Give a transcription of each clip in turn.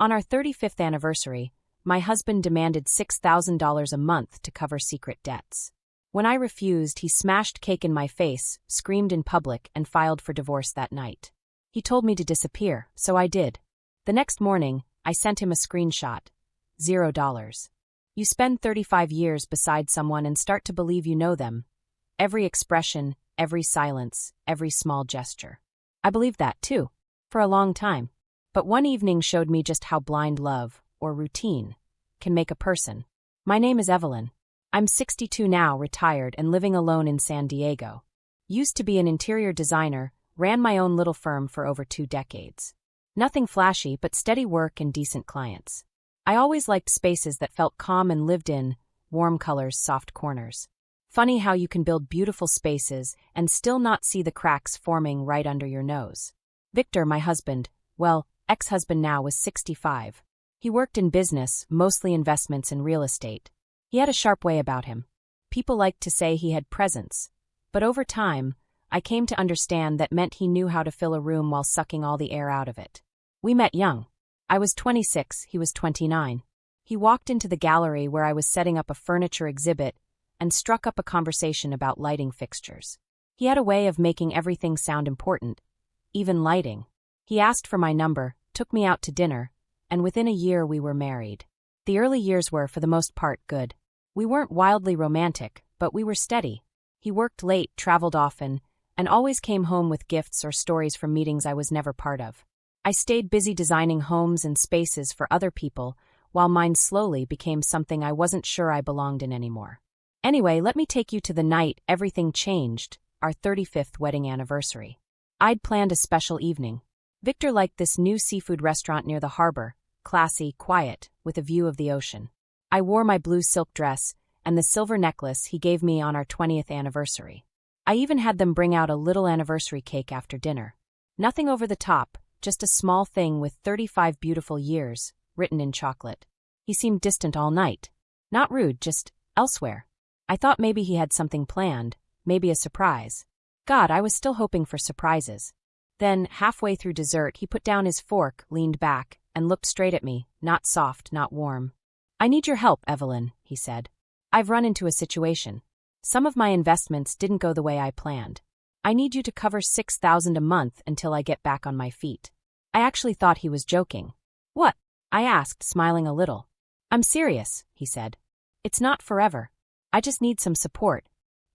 On our 35th anniversary, my husband demanded $6,000 a month to cover secret debts. When I refused, he smashed cake in my face, screamed in public, and filed for divorce that night. He told me to disappear, so I did. The next morning, I sent him a screenshot. $0. You spend 35 years beside someone and start to believe you know them. Every expression, every silence, every small gesture. I believed that, too, for a long time. But one evening showed me just how blind love, or routine, can make a person. My name is Evelyn. I'm 62 now, retired, and living alone in San Diego. Used to be an interior designer, ran my own little firm for over 2 decades. Nothing flashy, but steady work and decent clients. I always liked spaces that felt calm and lived in, warm colors, soft corners. Funny how you can build beautiful spaces and still not see the cracks forming right under your nose. Victor, my husband, well, ex-husband now, was 65. He worked in business, mostly investments in real estate. He had a sharp way about him. People liked to say he had presence. But over time, I came to understand that meant he knew how to fill a room while sucking all the air out of it. We met young. I was 26, he was 29. He walked into the gallery where I was setting up a furniture exhibit and struck up a conversation about lighting fixtures. He had a way of making everything sound important, even lighting. He asked for my number, took me out to dinner, and within a year we were married. The early years were, for the most part, good. We weren't wildly romantic, but we were steady. He worked late, traveled often, and always came home with gifts or stories from meetings I was never part of. I stayed busy designing homes and spaces for other people, while mine slowly became something I wasn't sure I belonged in anymore. Anyway, let me take you to the night everything changed, our 35th wedding anniversary. I'd planned a special evening. Victor liked this new seafood restaurant near the harbor, classy, quiet, with a view of the ocean. I wore my blue silk dress and the silver necklace he gave me on our 20th anniversary. I even had them bring out a little anniversary cake after dinner. Nothing over the top, just a small thing with 35 beautiful years, written in chocolate. He seemed distant all night. Not rude, just elsewhere. I thought maybe he had something planned, maybe a surprise. God, I was still hoping for surprises. Then, halfway through dessert, he put down his fork, leaned back, and looked straight at me, not soft, not warm. I need your help, Evelyn, he said. I've run into a situation. Some of my investments didn't go the way I planned. I need you to cover $6,000 a month until I get back on my feet. I actually thought he was joking. What? I asked, smiling a little. I'm serious, he said. It's not forever. I just need some support.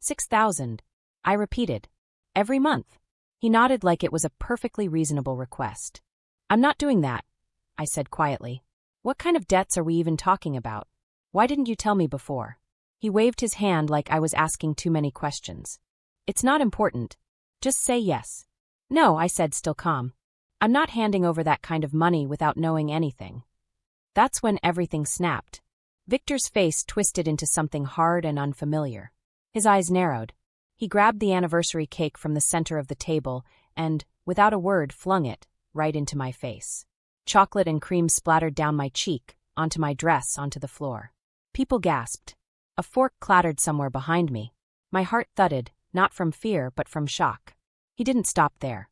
6,000. I repeated. Every month. He nodded like it was a perfectly reasonable request. I'm not doing that, I said quietly. What kind of debts are we even talking about? Why didn't you tell me before? He waved his hand like I was asking too many questions. It's not important. Just say yes. No, I said, still calm. I'm not handing over that kind of money without knowing anything. That's when everything snapped. Victor's face twisted into something hard and unfamiliar. His eyes narrowed. He grabbed the anniversary cake from the center of the table and, without a word, flung it right into my face. Chocolate and cream splattered down my cheek, onto my dress, onto the floor. People gasped. A fork clattered somewhere behind me. My heart thudded, not from fear but from shock. He didn't stop there.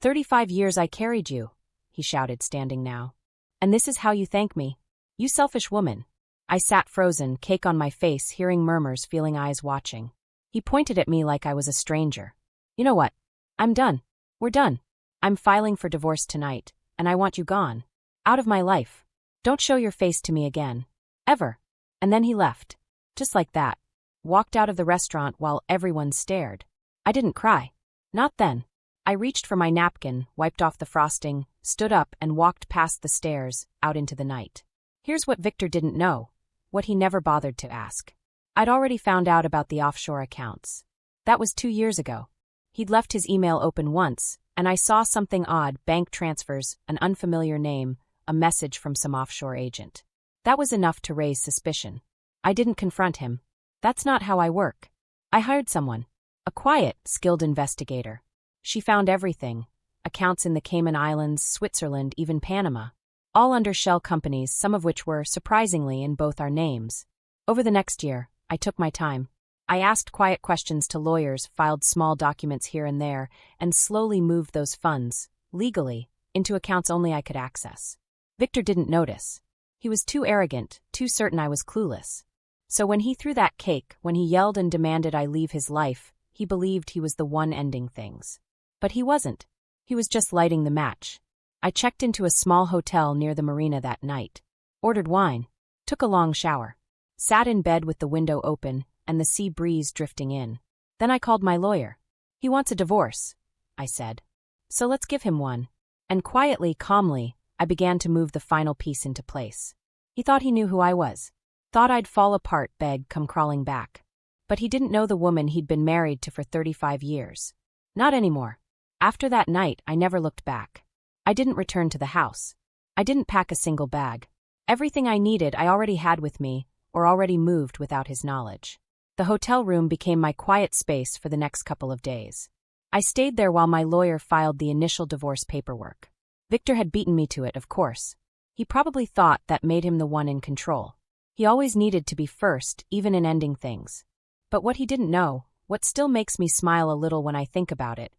35 years I carried you, he shouted, standing now. And this is how you thank me? You selfish woman. I sat frozen, cake on my face, hearing murmurs, feeling eyes watching. He pointed at me like I was a stranger. You know what? I'm done. We're done. I'm filing for divorce tonight, and I want you gone. Out of my life. Don't show your face to me again. Ever. And then he left. Just like that. Walked out of the restaurant while everyone stared. I didn't cry. Not then. I reached for my napkin, wiped off the frosting, stood up and walked past the stairs, out into the night. Here's what Victor didn't know. What he never bothered to ask. I'd already found out about the offshore accounts. That was 2 years ago. He'd left his email open once, and I saw something odd, bank transfers, an unfamiliar name, a message from some offshore agent. That was enough to raise suspicion. I didn't confront him. That's not how I work. I hired someone. A quiet, skilled investigator. She found everything. Accounts in the Cayman Islands, Switzerland, even Panama. All under shell companies, some of which were, surprisingly, in both our names. Over the next year, I took my time. I asked quiet questions to lawyers, filed small documents here and there, and slowly moved those funds, legally, into accounts only I could access. Victor didn't notice. He was too arrogant, too certain I was clueless. So when he threw that cake, when he yelled and demanded I leave his life, he believed he was the one ending things. But he wasn't. He was just lighting the match. I checked into a small hotel near the marina that night. Ordered wine. Took a long shower. Sat in bed with the window open and the sea breeze drifting in. Then I called my lawyer. He wants a divorce, I said. So let's give him one. And quietly, calmly, I began to move the final piece into place. He thought he knew who I was. Thought I'd fall apart, beg, come crawling back. But he didn't know the woman he'd been married to for 35 years. Not anymore. After that night, I never looked back. I didn't return to the house. I didn't pack a single bag. Everything I needed I already had with me, or already moved without his knowledge. The hotel room became my quiet space for the next couple of days. I stayed there while my lawyer filed the initial divorce paperwork. Victor had beaten me to it, of course. He probably thought that made him the one in control. He always needed to be first, even in ending things. But what he didn't know, what still makes me smile a little when I think about it,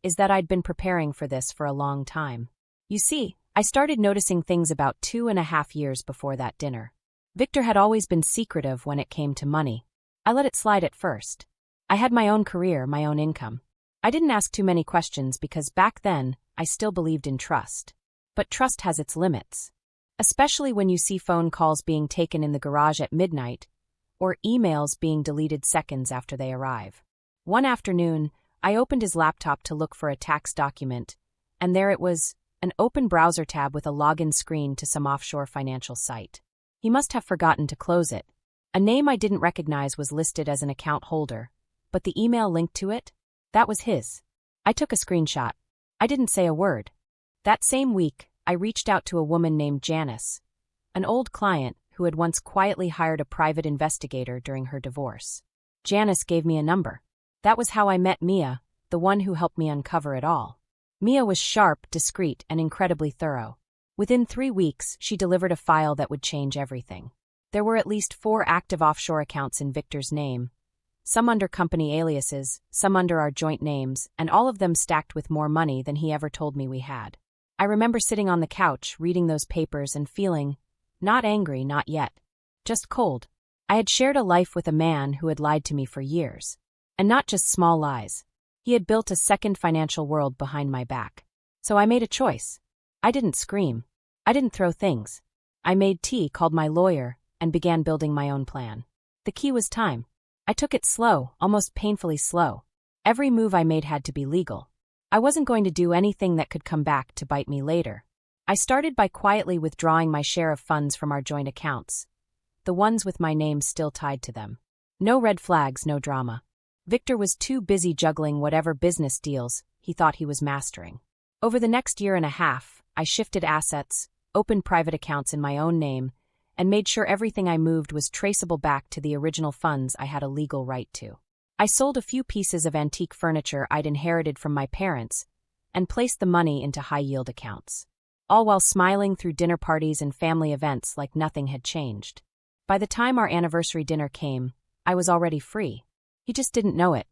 is that I'd been preparing for this for a long time. You see, I started noticing things about 2.5 years before that dinner. Victor had always been secretive when it came to money. I let it slide at first. I had my own career, my own income. I didn't ask too many questions because back then, I still believed in trust. But trust has its limits. Especially when you see phone calls being taken in the garage at midnight, or emails being deleted seconds after they arrive. One afternoon, I opened his laptop to look for a tax document, and there it was, an open browser tab with a login screen to some offshore financial site. He must have forgotten to close it. A name I didn't recognize was listed as an account holder, but the email linked to it? That was his. I took a screenshot. I didn't say a word. That same week, I reached out to a woman named Janice, an old client who had once quietly hired a private investigator during her divorce. Janice gave me a number. That was how I met Mia, the one who helped me uncover it all. Mia was sharp, discreet, and incredibly thorough. Within 3 weeks, she delivered a file that would change everything. There were at least 4 active offshore accounts in Victor's name, some under company aliases, some under our joint names, and all of them stacked with more money than he ever told me we had. I remember sitting on the couch, reading those papers and feeling, not angry, not yet, just cold. I had shared a life with a man who had lied to me for years. And not just small lies. He had built a second financial world behind my back. So I made a choice. I didn't scream. I didn't throw things. I made tea, called my lawyer, and began building my own plan. The key was time. I took it slow, almost painfully slow. Every move I made had to be legal. I wasn't going to do anything that could come back to bite me later. I started by quietly withdrawing my share of funds from our joint accounts, the ones with my name still tied to them. No red flags, no drama. Victor was too busy juggling whatever business deals he thought he was mastering. Over the next 1.5 years, I shifted assets, opened private accounts in my own name, and made sure everything I moved was traceable back to the original funds I had a legal right to. I sold a few pieces of antique furniture I'd inherited from my parents and placed the money into high-yield accounts, all while smiling through dinner parties and family events like nothing had changed. By the time our anniversary dinner came, I was already free. He just didn't know it.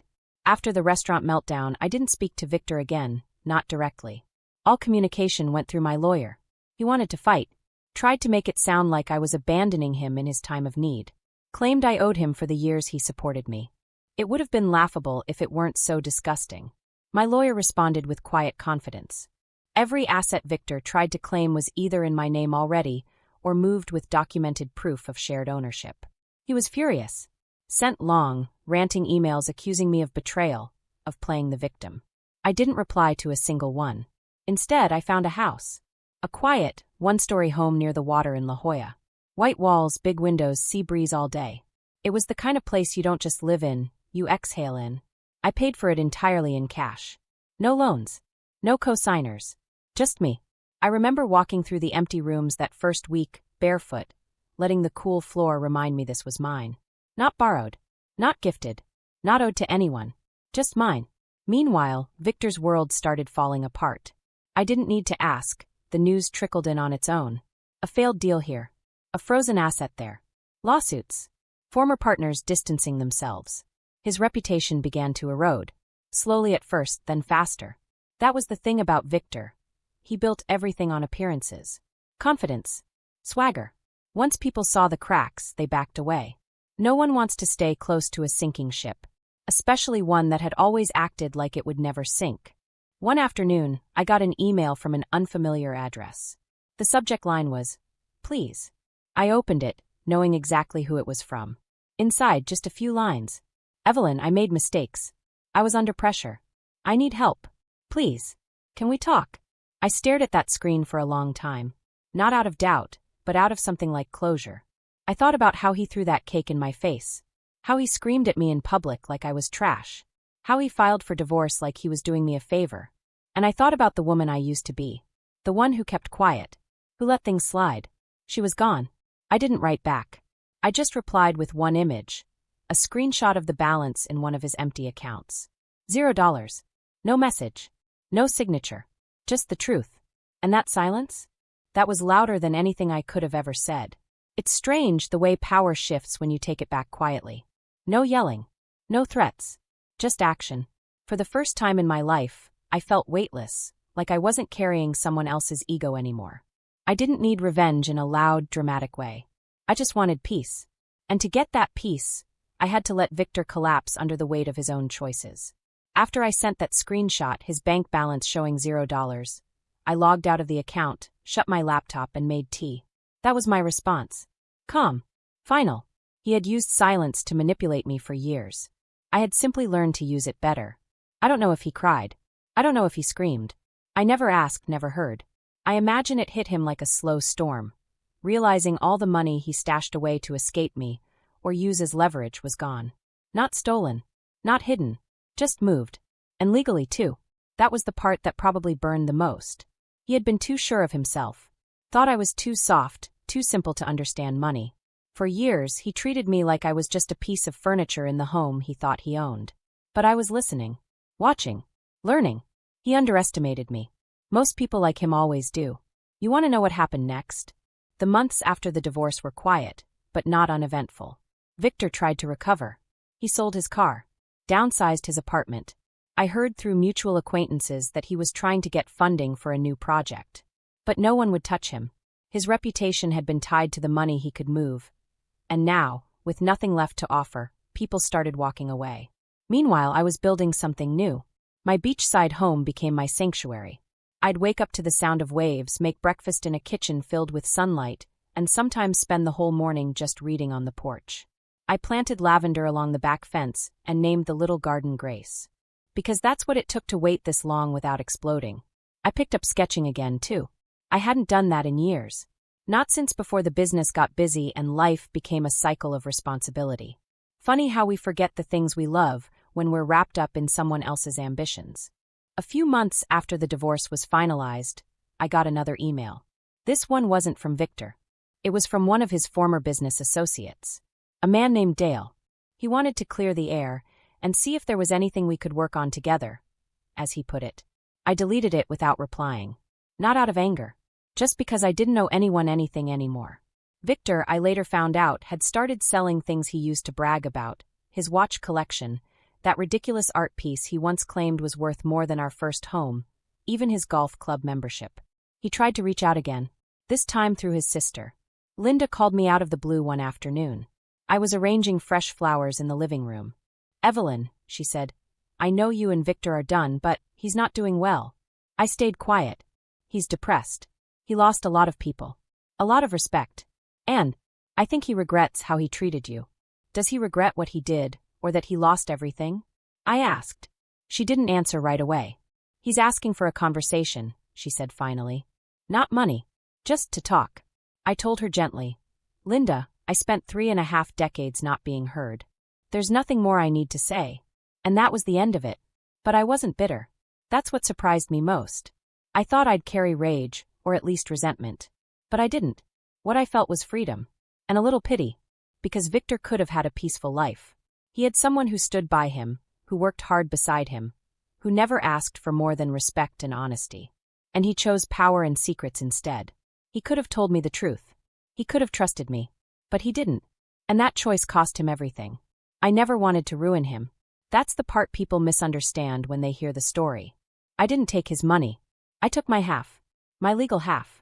After the restaurant meltdown, I didn't speak to Victor again, not directly. All communication went through my lawyer. He wanted to fight. Tried to make it sound like I was abandoning him in his time of need. Claimed I owed him for the years he supported me. It would have been laughable if it weren't so disgusting. My lawyer responded with quiet confidence. Every asset Victor tried to claim was either in my name already or moved with documented proof of shared ownership. He was furious. Sent long, ranting emails accusing me of betrayal, of playing the victim. I didn't reply to a single one. Instead, I found a house. A quiet, 1-story home near the water in La Jolla. White walls, big windows, sea breeze all day. It was the kind of place you don't just live in, you exhale in. I paid for it entirely in cash. No loans. No co-signers. Just me. I remember walking through the empty rooms that first week, barefoot, letting the cool floor remind me this was mine. Not borrowed. Not gifted. Not owed to anyone. Just mine. Meanwhile, Victor's world started falling apart. I didn't need to ask. The news trickled in on its own. A failed deal here. A frozen asset there. Lawsuits. Former partners distancing themselves. His reputation began to erode. Slowly at first, then faster. That was the thing about Victor. He built everything on appearances. Confidence. Swagger. Once people saw the cracks, they backed away. No one wants to stay close to a sinking ship, especially one that had always acted like it would never sink. One afternoon, I got an email from an unfamiliar address. The subject line was, "Please." I opened it, knowing exactly who it was from. Inside, just a few lines. "Evelyn, I made mistakes. I was under pressure. I need help. Please. Can we talk?" I stared at that screen for a long time. Not out of doubt, but out of something like closure. I thought about how he threw that cake in my face. How he screamed at me in public like I was trash. How he filed for divorce like he was doing me a favor. And I thought about the woman I used to be. The one who kept quiet. Who let things slide. She was gone. I didn't write back. I just replied with one image. A screenshot of the balance in one of his empty accounts. $0. No message. No signature. Just the truth. And that silence? That was louder than anything I could have ever said. It's strange the way power shifts when you take it back quietly. No yelling. No threats. Just action. For the first time in my life, I felt weightless, like I wasn't carrying someone else's ego anymore. I didn't need revenge in a loud, dramatic way. I just wanted peace. And to get that peace, I had to let Victor collapse under the weight of his own choices. After I sent that screenshot, his bank balance showing $0, I logged out of the account, shut my laptop, and made tea. That was my response. Calm. Final. He had used silence to manipulate me for years. I had simply learned to use it better. I don't know if he cried. I don't know if he screamed. I never asked, never heard. I imagine it hit him like a slow storm. Realizing all the money he stashed away to escape me, or use as leverage, was gone. Not stolen. Not hidden. Just moved. And legally, too. That was the part that probably burned the most. He had been too sure of himself. Thought I was too soft, too simple to understand money. For years, he treated me like I was just a piece of furniture in the home he thought he owned. But I was listening. Watching. Learning. He underestimated me. Most people like him always do. You want to know what happened next? The months after the divorce were quiet, but not uneventful. Victor tried to recover. He sold his car. Downsized his apartment. I heard through mutual acquaintances that he was trying to get funding for a new project. But no one would touch him. His reputation had been tied to the money he could move. And now, with nothing left to offer, people started walking away. Meanwhile, I was building something new. My beachside home became my sanctuary. I'd wake up to the sound of waves, make breakfast in a kitchen filled with sunlight, and sometimes spend the whole morning just reading on the porch. I planted lavender along the back fence and named the little garden Grace. Because that's what it took to wait this long without exploding. I picked up sketching again, too. I hadn't done that in years. Not since before the business got busy and life became a cycle of responsibility. Funny how we forget the things we love when we're wrapped up in someone else's ambitions. A few months after the divorce was finalized, I got another email. This one wasn't from Victor. It was from one of his former business associates. A man named Dale. He wanted to clear the air and see if there was anything we could work on together, as he put it. I deleted it without replying. Not out of anger. Just because I didn't owe anyone anything anymore. Victor, I later found out, had started selling things he used to brag about, his watch collection, that ridiculous art piece he once claimed was worth more than our first home, even his golf club membership. He tried to reach out again, this time through his sister. Linda called me out of the blue one afternoon. I was arranging fresh flowers in the living room. "Evelyn," she said, "I know you and Victor are done, but he's not doing well." I stayed quiet. He's depressed. He lost a lot of people. A lot of respect. And I think he regrets how he treated you. Does he regret what he did, or that he lost everything? I asked. She didn't answer right away. "He's asking for a conversation," she said finally. "Not money. Just to talk." I told her gently, "Linda, I spent 3.5 decades not being heard. There's nothing more I need to say." And that was the end of it. But I wasn't bitter. That's what surprised me most. I thought I'd carry rage, or at least resentment. But I didn't. What I felt was freedom. And a little pity. Because Victor could have had a peaceful life. He had someone who stood by him, who worked hard beside him, who never asked for more than respect and honesty. And he chose power and secrets instead. He could have told me the truth. He could have trusted me. But he didn't. And that choice cost him everything. I never wanted to ruin him. That's the part people misunderstand when they hear the story. I didn't take his money. I took my half. My legal half.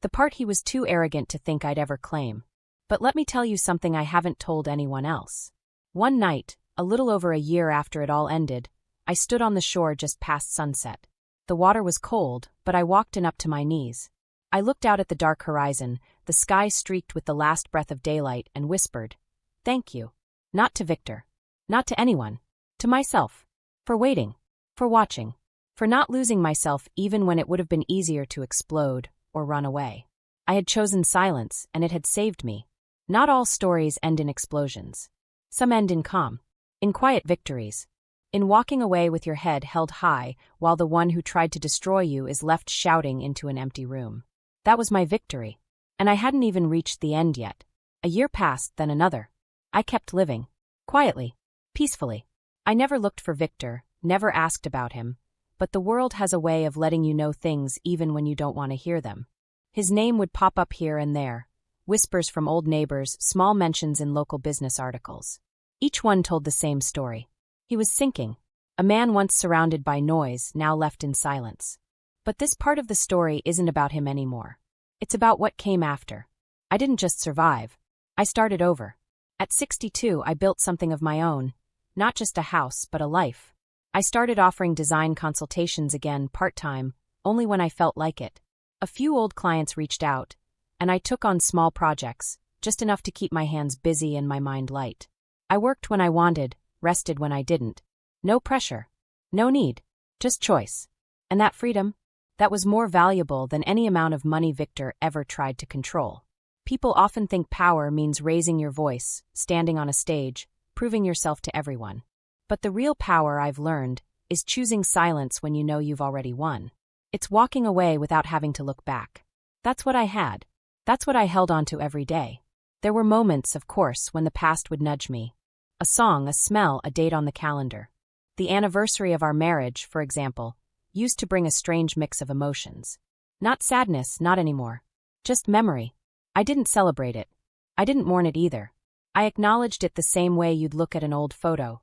The part he was too arrogant to think I'd ever claim. But let me tell you something I haven't told anyone else. One night, a little over a year after it all ended, I stood on the shore just past sunset. The water was cold, but I walked in up to my knees. I looked out at the dark horizon, the sky streaked with the last breath of daylight, and whispered, "Thank you." Not to Victor. Not to anyone. To myself. For waiting. For watching. For not losing myself even when it would have been easier to explode or run away. I had chosen silence, and it had saved me. Not all stories end in explosions. Some end in calm. In quiet victories. In walking away with your head held high while the one who tried to destroy you is left shouting into an empty room. That was my victory. And I hadn't even reached the end yet. A year passed, then another. I kept living. Quietly. Peacefully. I never looked for Victor, never asked about him. But the world has a way of letting you know things even when you don't want to hear them. His name would pop up here and there. Whispers from old neighbors, small mentions in local business articles. Each one told the same story. He was sinking. A man once surrounded by noise, now left in silence. But this part of the story isn't about him anymore. It's about what came after. I didn't just survive. I started over. At 62, I built something of my own. Not just a house, but a life. I started offering design consultations again, part-time, only when I felt like it. A few old clients reached out, and I took on small projects, just enough to keep my hands busy and my mind light. I worked when I wanted, rested when I didn't. No pressure. No need. Just choice. And that freedom? That was more valuable than any amount of money Victor ever tried to control. People often think power means raising your voice, standing on a stage, proving yourself to everyone. But the real power, I've learned, is choosing silence when you know you've already won. It's walking away without having to look back. That's what I had. That's what I held on to every day. There were moments, of course, when the past would nudge me. A song, a smell, a date on the calendar. The anniversary of our marriage, for example, used to bring a strange mix of emotions. Not sadness, not anymore. Just memory. I didn't celebrate it. I didn't mourn it either. I acknowledged it the same way you'd look at an old photo.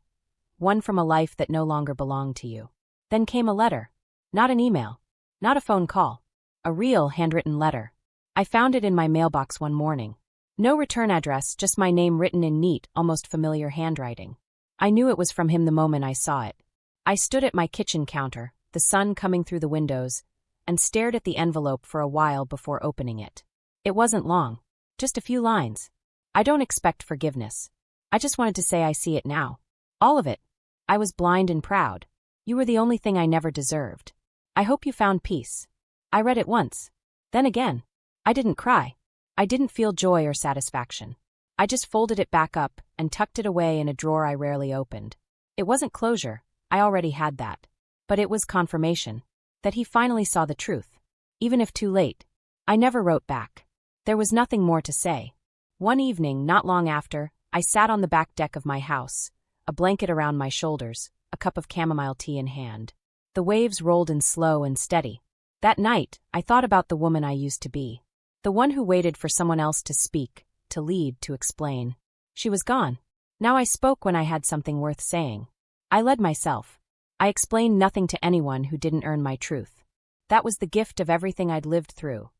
One from a life that no longer belonged to you. Then came a letter. Not an email. Not a phone call. A real handwritten letter. I found it in my mailbox one morning. No return address, just my name written in neat, almost familiar handwriting. I knew it was from him the moment I saw it. I stood at my kitchen counter, the sun coming through the windows, and stared at the envelope for a while before opening it. It wasn't long. Just a few lines. I don't expect forgiveness. I just wanted to say I see it now. All of it. I was blind and proud. You were the only thing I never deserved. I hope you found peace. I read it once. Then again. I didn't cry. I didn't feel joy or satisfaction. I just folded it back up and tucked it away in a drawer I rarely opened. It wasn't closure. I already had that. But it was confirmation. That he finally saw the truth. Even if too late. I never wrote back. There was nothing more to say. One evening, not long after, I sat on the back deck of my house, a blanket around my shoulders, a cup of chamomile tea in hand. The waves rolled in slow and steady. That night, I thought about the woman I used to be. The one who waited for someone else to speak, to lead, to explain. She was gone. Now I spoke when I had something worth saying. I led myself. I explained nothing to anyone who didn't earn my truth. That was the gift of everything I'd lived through.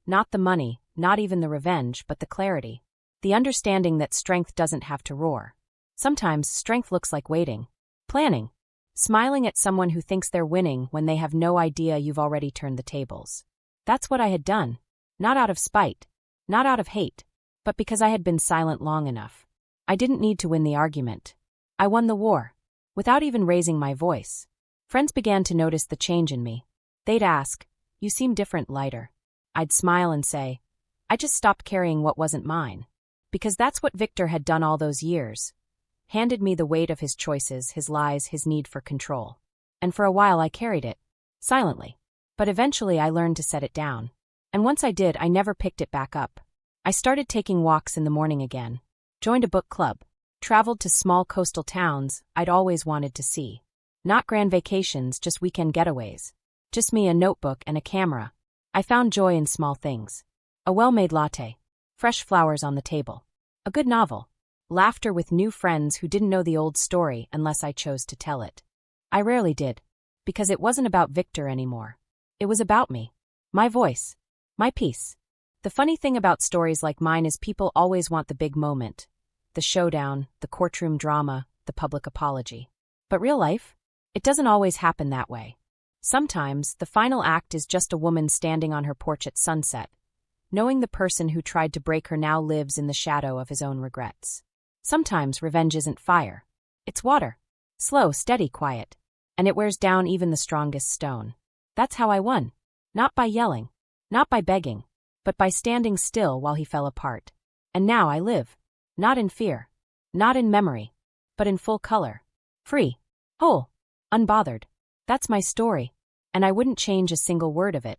Not the money, not even the revenge, but the clarity. The understanding that strength doesn't have to roar. Sometimes strength looks like waiting. Planning. Smiling at someone who thinks they're winning when they have no idea you've already turned the tables. That's what I had done. Not out of spite. Not out of hate. But because I had been silent long enough. I didn't need to win the argument. I won the war. Without even raising my voice. Friends began to notice the change in me. They'd ask, "You seem different, lighter." I'd smile and say, "I just stopped carrying what wasn't mine." Because that's what Victor had done all those years. Handed me the weight of his choices, his lies, his need for control. And for a while I carried it. Silently. But eventually I learned to set it down. And once I did, I never picked it back up. I started taking walks in the morning again. Joined a book club. Traveled to small coastal towns I'd always wanted to see. Not grand vacations, just weekend getaways. Just me, a notebook, and a camera. I found joy in small things. A well-made latte. Fresh flowers on the table. A good novel. Laughter with new friends who didn't know the old story unless I chose to tell it. I rarely did. Because it wasn't about Victor anymore. It was about me. My voice. My peace. The funny thing about stories like mine is people always want the big moment. The showdown, the courtroom drama, the public apology. But real life? It doesn't always happen that way. Sometimes, the final act is just a woman standing on her porch at sunset, knowing the person who tried to break her now lives in the shadow of his own regrets. Sometimes revenge isn't fire. It's water. Slow, steady, quiet. And it wears down even the strongest stone. That's how I won. Not by yelling. Not by begging. But by standing still while he fell apart. And now I live. Not in fear. Not in memory. But in full color. Free. Whole. Unbothered. That's my story. And I wouldn't change a single word of it.